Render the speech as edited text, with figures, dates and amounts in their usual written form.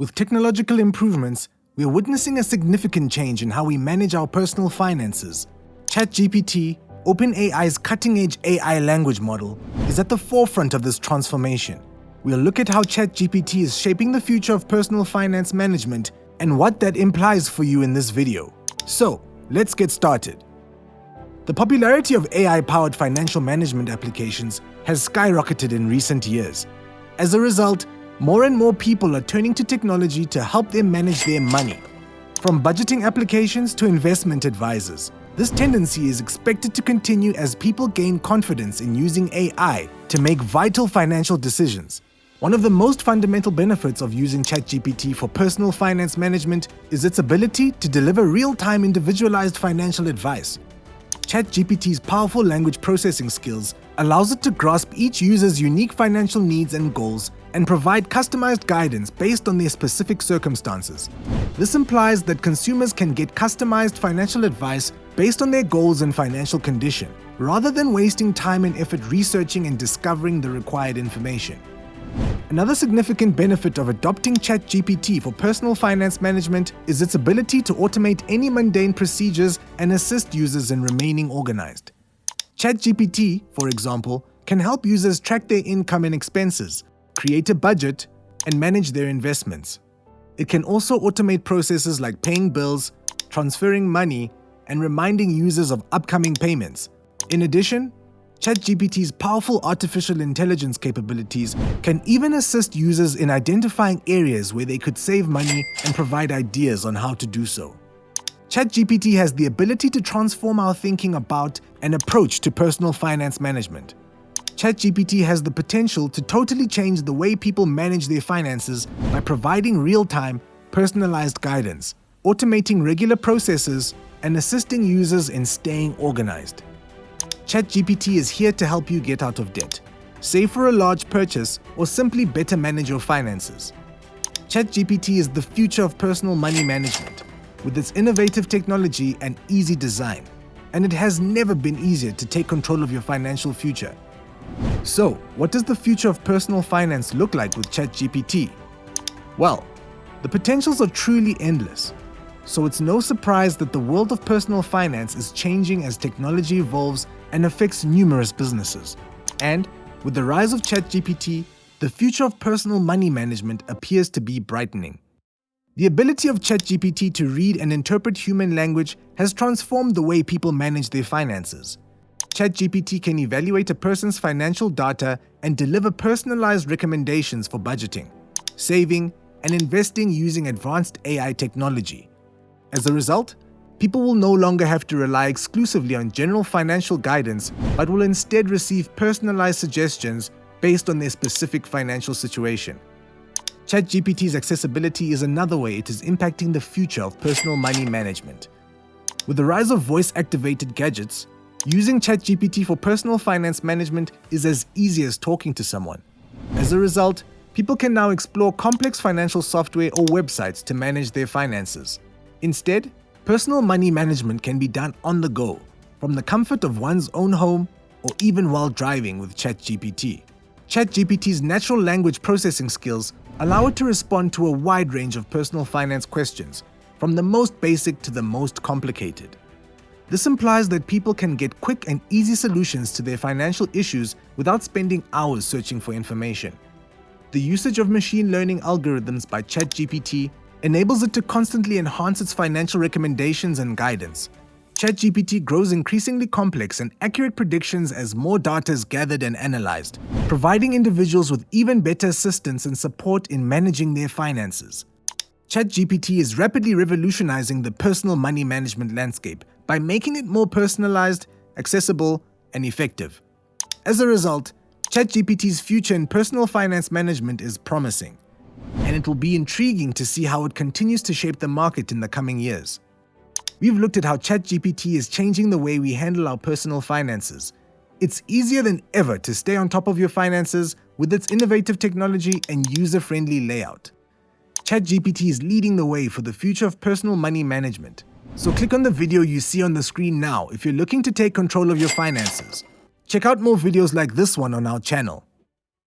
With technological improvements, we are witnessing a significant change in how we manage our personal finances. ChatGPT, OpenAI's cutting-edge AI language model, is at the forefront of this transformation. We'll look at how ChatGPT is shaping the future of personal finance management and what that implies for you in this video. So, let's get started. The popularity of AI-powered financial management applications has skyrocketed in recent years. As a result, more and more people are turning to technology to help them manage their money. From budgeting applications to investment advisors, this tendency is expected to continue as people gain confidence in using AI to make vital financial decisions. One of the most fundamental benefits of using ChatGPT for personal finance management is its ability to deliver real-time individualized financial advice. ChatGPT's powerful language processing skills allows it to grasp each user's unique financial needs and goals and provide customized guidance based on their specific circumstances. This implies that consumers can get customized financial advice based on their goals and financial condition, rather than wasting time and effort researching and discovering the required information. Another significant benefit of adopting ChatGPT for personal finance management is its ability to automate any mundane procedures and assist users in remaining organized. ChatGPT, for example, can help users track their income and expenses, create a budget, and manage their investments. It can also automate processes like paying bills, transferring money, and reminding users of upcoming payments. In addition, ChatGPT's powerful artificial intelligence capabilities can even assist users in identifying areas where they could save money and provide ideas on how to do so. ChatGPT has the ability to transform our thinking about and approach to personal finance management. ChatGPT has the potential to totally change the way people manage their finances by providing real-time, personalized guidance, automating regular processes, and assisting users in staying organized. ChatGPT is here to help you get out of debt, save for a large purchase, or simply better manage your finances. ChatGPT is the future of personal money management, with its innovative technology and easy design, and it has never been easier to take control of your financial future. So, what does the future of personal finance look like with ChatGPT? Well, the potentials are truly endless. So it's no surprise that the world of personal finance is changing as technology evolves and affects numerous businesses. And with the rise of ChatGPT, the future of personal money management appears to be brightening. The ability of ChatGPT to read and interpret human language has transformed the way people manage their finances. ChatGPT can evaluate a person's financial data and deliver personalized recommendations for budgeting, saving, and investing using advanced AI technology. As a result, people will no longer have to rely exclusively on general financial guidance, but will instead receive personalized suggestions based on their specific financial situation. ChatGPT's accessibility is another way it is impacting the future of personal money management. With the rise of voice-activated gadgets, using ChatGPT for personal finance management is as easy as talking to someone. As a result, people can now explore complex financial software or websites to manage their finances. Instead, personal money management can be done on the go, from the comfort of one's own home or even while driving with ChatGPT. ChatGPT's natural language processing skills allow it to respond to a wide range of personal finance questions, from the most basic to the most complicated. This implies that people can get quick and easy solutions to their financial issues without spending hours searching for information. The usage of machine learning algorithms by ChatGPT enables it to constantly enhance its financial recommendations and guidance. ChatGPT grows increasingly complex and accurate predictions as more data is gathered and analyzed, providing individuals with even better assistance and support in managing their finances. ChatGPT is rapidly revolutionizing the personal money management landscape by making it more personalized, accessible, and effective. As a result, ChatGPT's future in personal finance management is promising, and it will be intriguing to see how it continues to shape the market in the coming years. We've looked at how ChatGPT is changing the way we handle our personal finances. It's easier than ever to stay on top of your finances with its innovative technology and user-friendly layout. ChatGPT is leading the way for the future of personal money management. So click on the video you see on the screen now if you're looking to take control of your finances. Check out more videos like this one on our channel.